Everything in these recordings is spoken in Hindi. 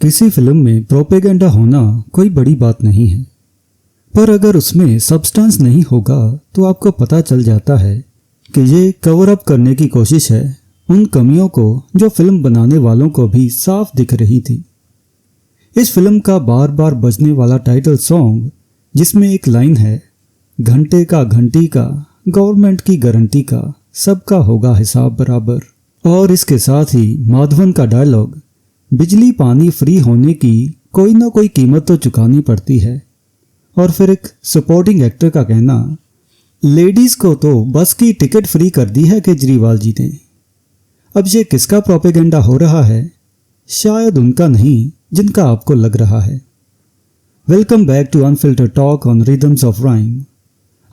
किसी फिल्म में प्रोपेगेंडा होना कोई बड़ी बात नहीं है, पर अगर उसमें सब्सटेंस नहीं होगा तो आपको पता चल जाता है कि ये कवर अप करने की कोशिश है उन कमियों को जो फिल्म बनाने वालों को भी साफ दिख रही थी। इस फिल्म का बार बार बजने वाला टाइटल सॉन्ग, जिसमें एक लाइन है, घंटे का घंटी का गवर्नमेंट की गारंटी का सबका होगा हिसाब बराबर, और इसके साथ ही माधवन का डायलॉग, बिजली पानी फ्री होने की कोई ना कोई कीमत तो चुकानी पड़ती है, और फिर एक सपोर्टिंग एक्टर का कहना, लेडीज को तो बस की टिकट फ्री कर दी है केजरीवाल जी ने। अब ये किसका प्रोपेगेंडा हो रहा है? शायद उनका नहीं जिनका आपको लग रहा है। Welcome back to unfiltered talk on rhythms of rhyme.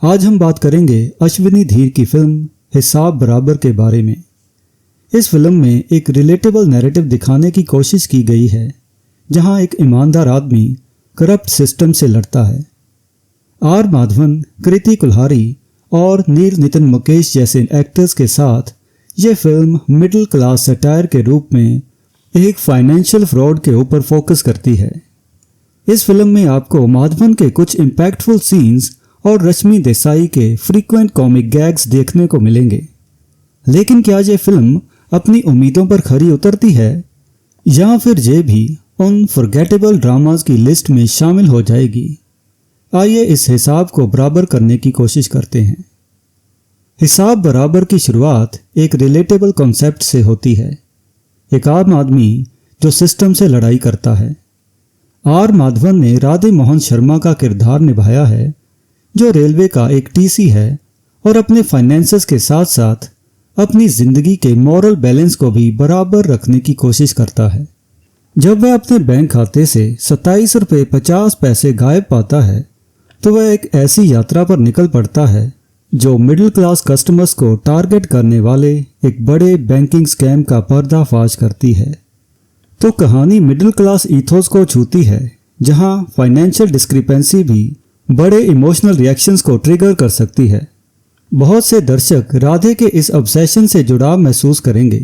आज हम बात करेंगे अश्विनी धीर की फिल्म हिसाब बराबर के बारे में। इस फिल्म में एक रिलेटेबल नैरेटिव दिखाने की कोशिश की गई है, जहां एक ईमानदार आदमी करप्ट सिस्टम से लड़ता है। आर माधवन, कृति कुल्हारी और नील नितिन मुकेश जैसे एक्टर्स के साथ ये फिल्म मिडिल क्लास सटायर के रूप में एक फाइनेंशियल फ्रॉड के ऊपर फोकस करती है। इस फिल्म में आपको माधवन के कुछ इम्पैक्टफुल सीन्स और रश्मि देसाई के फ्रीक्वेंट कॉमिक गैग्स देखने को मिलेंगे। लेकिन क्या ये फिल्म अपनी उम्मीदों पर खरी उतरती है, या फिर ये भी उन फॉरगेटेबल ड्रामाज की लिस्ट में शामिल हो जाएगी? आइए इस हिसाब को बराबर करने की कोशिश करते हैं। हिसाब बराबर की शुरुआत एक रिलेटेबल कॉन्सेप्ट से होती है, एक आम आदमी जो सिस्टम से लड़ाई करता है। आर माधवन ने राधे मोहन शर्मा का किरदार निभाया है, जो रेलवे का एक टीसी है और अपने फाइनेंसेस के साथ साथ अपनी जिंदगी के मॉरल बैलेंस को भी बराबर रखने की कोशिश करता है। जब वह अपने बैंक खाते से 27 रुपये 50 पैसे गायब पाता है, तो वह एक ऐसी यात्रा पर निकल पड़ता है जो मिडिल क्लास कस्टमर्स को टारगेट करने वाले एक बड़े बैंकिंग स्कैम का पर्दाफाश करती है। तो कहानी मिडिल क्लास ईथोस को छूती है, जहां फाइनेंशियल डिस्क्रिपेंसी भी बड़े इमोशनल रिएक्शंस को ट्रिगर कर सकती है। बहुत से दर्शक राधे के इस ऑब्सेशन से जुड़ाव महसूस करेंगे।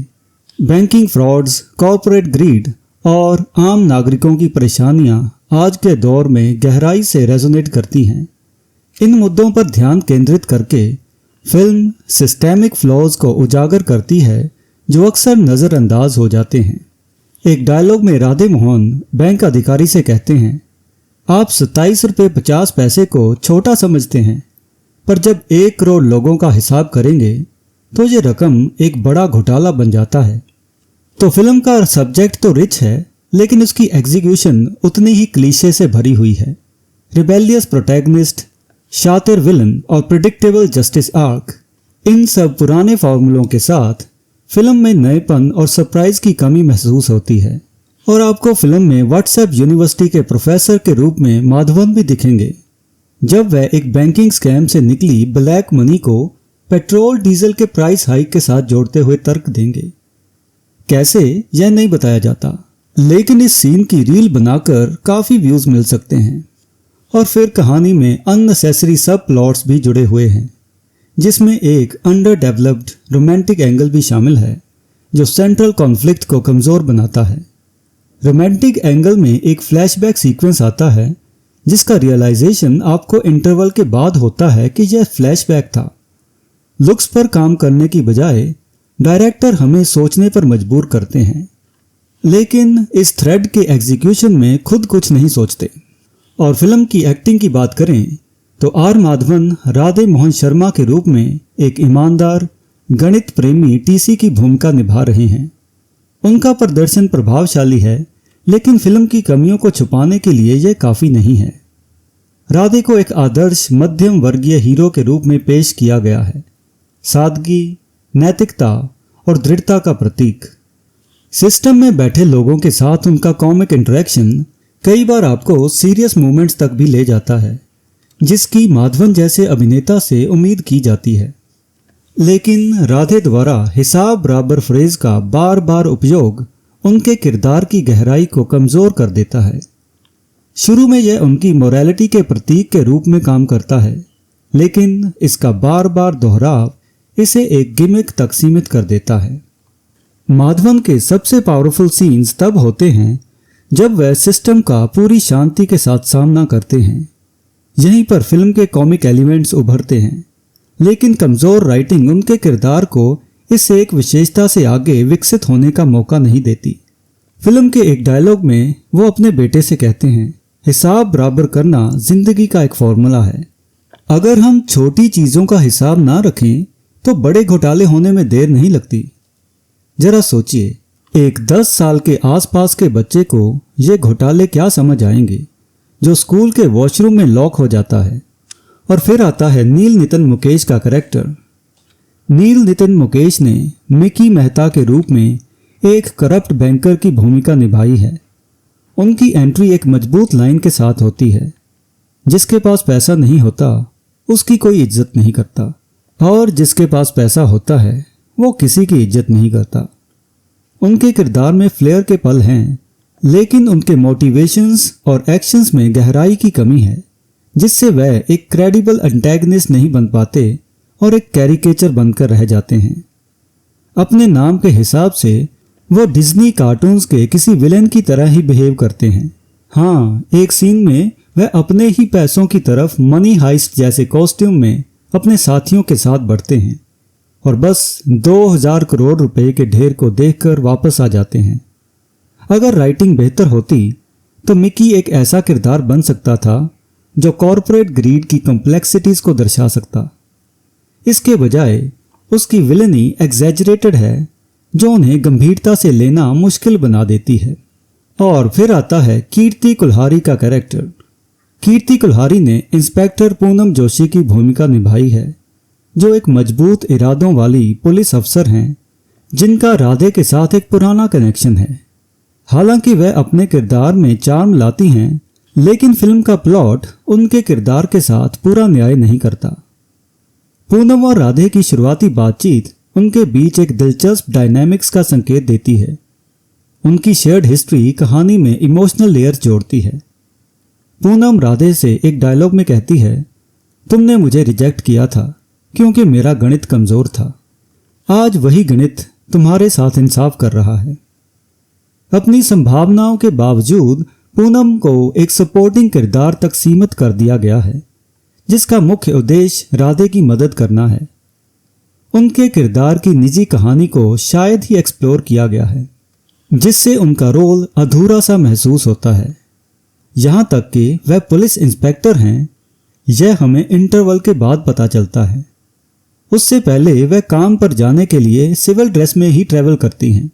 बैंकिंग फ्रॉड्स, कॉर्पोरेट ग्रीड और आम नागरिकों की परेशानियां आज के दौर में गहराई से रेजोनेट करती हैं। इन मुद्दों पर ध्यान केंद्रित करके फिल्म सिस्टेमिक फ्लॉज को उजागर करती है, जो अक्सर नज़रअंदाज हो जाते हैं। एक डायलॉग में राधे मोहन बैंक अधिकारी से कहते हैं, आप 27 रुपये 50 पैसे को छोटा समझते हैं, पर जब 1 करोड़ लोगों का हिसाब करेंगे तो ये रकम एक बड़ा घोटाला बन जाता है। तो फिल्म का सब्जेक्ट तो रिच है, लेकिन उसकी एग्जीक्यूशन उतनी ही क्लीशे से भरी हुई है। रिबेलियस प्रोटैगनिस्ट, शातिर विलन और प्रिडिक्टेबल जस्टिस आर्क, इन सब पुराने फॉर्मूलों के साथ फिल्म में नएपन और सरप्राइज की कमी महसूस होती है। और आपको फिल्म में व्हाट्सएप यूनिवर्सिटी के प्रोफेसर के रूप में माधवन भी दिखेंगे, जब वह एक बैंकिंग स्कैम से निकली ब्लैक मनी को पेट्रोल डीजल के प्राइस हाइक के साथ जोड़ते हुए तर्क देंगे। कैसे, यह नहीं बताया जाता, लेकिन इस सीन की रील बनाकर काफी व्यूज मिल सकते हैं। और फिर कहानी में अननेसेसरी सब प्लॉट्स भी जुड़े हुए हैं, जिसमें एक अंडर डेवलप्ड रोमांटिक एंगल भी शामिल है, जो सेंट्रल कॉन्फ्लिक्ट को कमजोर बनाता है। रोमांटिक एंगल में एक फ्लैशबैक सीक्वेंस आता है, जिसका रियलाइजेशन आपको इंटरवल के बाद होता है कि यह फ्लैशबैक था। लुक्स पर काम करने की बजाय डायरेक्टर हमें सोचने पर मजबूर करते हैं, लेकिन इस थ्रेड के एग्जीक्यूशन में खुद कुछ नहीं सोचते। और फिल्म की एक्टिंग की बात करें तो आर माधवन राधे मोहन शर्मा के रूप में एक ईमानदार गणित प्रेमी टीसी की भूमिका निभा रहे हैं। उनका प्रदर्शन प्रभावशाली है, लेकिन फिल्म की कमियों को छुपाने के लिए यह काफी नहीं है। राधे को एक आदर्श मध्यम वर्गीय हीरो के रूप में पेश किया गया है, सादगी, नैतिकता और दृढ़ता का प्रतीक। सिस्टम में बैठे लोगों के साथ उनका कॉमिक इंटरेक्शन कई बार आपको सीरियस मोमेंट्स तक भी ले जाता है, जिसकी माधवन जैसे अभिनेता से उम्मीद की जाती है। लेकिन राधे द्वारा हिसाब बराबर फ्रेज का बार बार उपयोग उनके किरदार की गहराई को कमजोर कर देता है। शुरू में यह उनकी मोरालिटी के प्रतीक के रूप में काम करता है, लेकिन इसका बार बार दोहराव इसे एक गिमिक तक सीमित कर देता है। माधवन के सबसे पावरफुल सीन्स तब होते हैं जब वह सिस्टम का पूरी शांति के साथ सामना करते हैं। यहीं पर फिल्म के कॉमिक एलिमेंट्स उभरते हैं, लेकिन कमज़ोर राइटिंग उनके किरदार को इस एक विशेषता से आगे विकसित होने का मौका नहीं देती। फिल्म के एक डायलॉग में वो अपने बेटे से कहते हैं, हिसाब बराबर करना जिंदगी का एक फॉर्मूला है। अगर हम छोटी चीज़ों का हिसाब ना रखें तो बड़े घोटाले होने में देर नहीं लगती। जरा सोचिए, एक 10 साल के आसपास के बच्चे को ये घोटाले क्या समझ आएंगे जो स्कूल के वॉशरूम में लॉक हो जाता है। और फिर आता है नील नितिन मुकेश का कैरेक्टर। नील नितिन मुकेश ने मिकी मेहता के रूप में एक करप्ट बैंकर की भूमिका निभाई है। उनकी एंट्री एक मजबूत लाइन के साथ होती है, जिसके पास पैसा नहीं होता उसकी कोई इज्जत नहीं करता, और जिसके पास पैसा होता है वो किसी की इज्जत नहीं करता। उनके किरदार में फ्लेयर के पल हैं, लेकिन उनके मोटिवेशंस और एक्शंस में गहराई की कमी है, जिससे वह एक क्रेडिबल एंटेगनिस्ट नहीं बन पाते और एक कैरिकेचर बनकर रह जाते हैं। अपने नाम के हिसाब से वो डिज्नी कार्टून्स के किसी विलेन की तरह ही बिहेव करते हैं। हाँ, एक सीन में वह अपने ही पैसों की तरफ मनी हाइस्ट जैसे कॉस्ट्यूम में अपने साथियों के साथ बढ़ते हैं और बस 2000 करोड़ रुपए के ढेर को देखकर वापस आ जाते हैं। अगर राइटिंग बेहतर होती तो मिकी एक ऐसा किरदार बन सकता था जो कॉरपोरेट ग्रीड की कॉम्प्लेक्सिटीज को दर्शा सकता। इसके बजाय उसकी विलेनी एग्जैजरेटेड है, जो उन्हें गंभीरता से लेना मुश्किल बना देती है। और फिर आता है कीर्ति कुल्हारी का कैरेक्टर। कीर्ति कुल्हारी ने इंस्पेक्टर पूनम जोशी की भूमिका निभाई है, जो एक मजबूत इरादों वाली पुलिस अफसर हैं जिनका राधे के साथ एक पुराना कनेक्शन है। हालांकि वह अपने किरदार में चार्म लाती हैं, लेकिन फिल्म का प्लॉट उनके किरदार के साथ पूरा न्याय नहीं करता। पूनम और राधे की शुरुआती बातचीत उनके बीच एक दिलचस्प डायनामिक्स का संकेत देती है। उनकी शेयर्ड हिस्ट्री कहानी में इमोशनल लेयर्स जोड़ती है। पूनम राधे से एक डायलॉग में कहती है, तुमने मुझे रिजेक्ट किया था क्योंकि मेरा गणित कमजोर था। आज वही गणित तुम्हारे साथ इंसाफ कर रहा है। अपनी संभावनाओं के बावजूद पूनम को एक सपोर्टिंग किरदार तक सीमित कर दिया गया है, जिसका मुख्य उद्देश्य राधे की मदद करना है। उनके किरदार की निजी कहानी को शायद ही एक्सप्लोर किया गया है, जिससे उनका रोल अधूरा सा महसूस होता है। यहाँ तक कि वह पुलिस इंस्पेक्टर हैं, यह हमें इंटरवल के बाद पता चलता है। उससे पहले वह काम पर जाने के लिए सिविल ड्रेस में ही ट्रैवल करती हैं।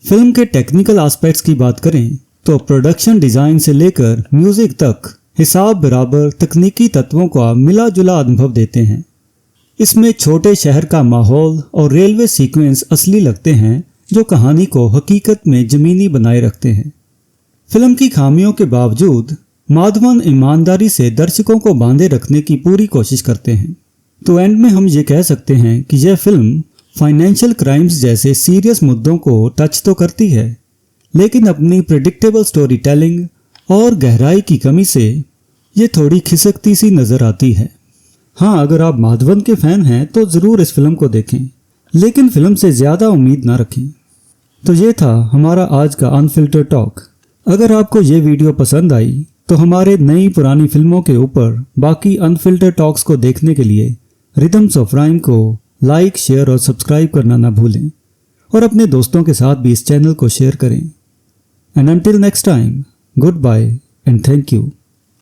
फिल्म के टेक्निकल एस्पेक्ट्स की बात करें तो प्रोडक्शन डिज़ाइन से लेकर म्यूजिक तक हिसाब बराबर तकनीकी तत्वों का मिला जुला अनुभव देते हैं। इसमें छोटे शहर का माहौल और रेलवे सीक्वेंस असली लगते हैं, जो कहानी को हकीकत में ज़मीनी बनाए रखते हैं। फिल्म की खामियों के बावजूद माधवन ईमानदारी से दर्शकों को बांधे रखने की पूरी कोशिश करते हैं। तो एंड में हम ये कह सकते हैं कि यह फिल्म फाइनेंशियल क्राइम्स जैसे सीरियस मुद्दों को टच तो करती है, लेकिन अपनी प्रिडिक्टेबल स्टोरी टेलिंग और गहराई की कमी से ये थोड़ी खिसकती सी नज़र आती है। हाँ, अगर आप माधवन के फैन हैं तो ज़रूर इस फिल्म को देखें, लेकिन फिल्म से ज़्यादा उम्मीद ना रखें। तो ये था हमारा आज का अनफिल्टर टॉक। अगर आपको ये वीडियो पसंद आई तो हमारे नई पुरानी फिल्मों के ऊपर बाकी अनफिल्टर टॉक्स को देखने के लिए रिदम्स ऑफ राइम को लाइक, शेयर और सब्सक्राइब करना ना भूलें, और अपने दोस्तों के साथ भी इस चैनल को शेयर करें। And until next time, good bye and thank you.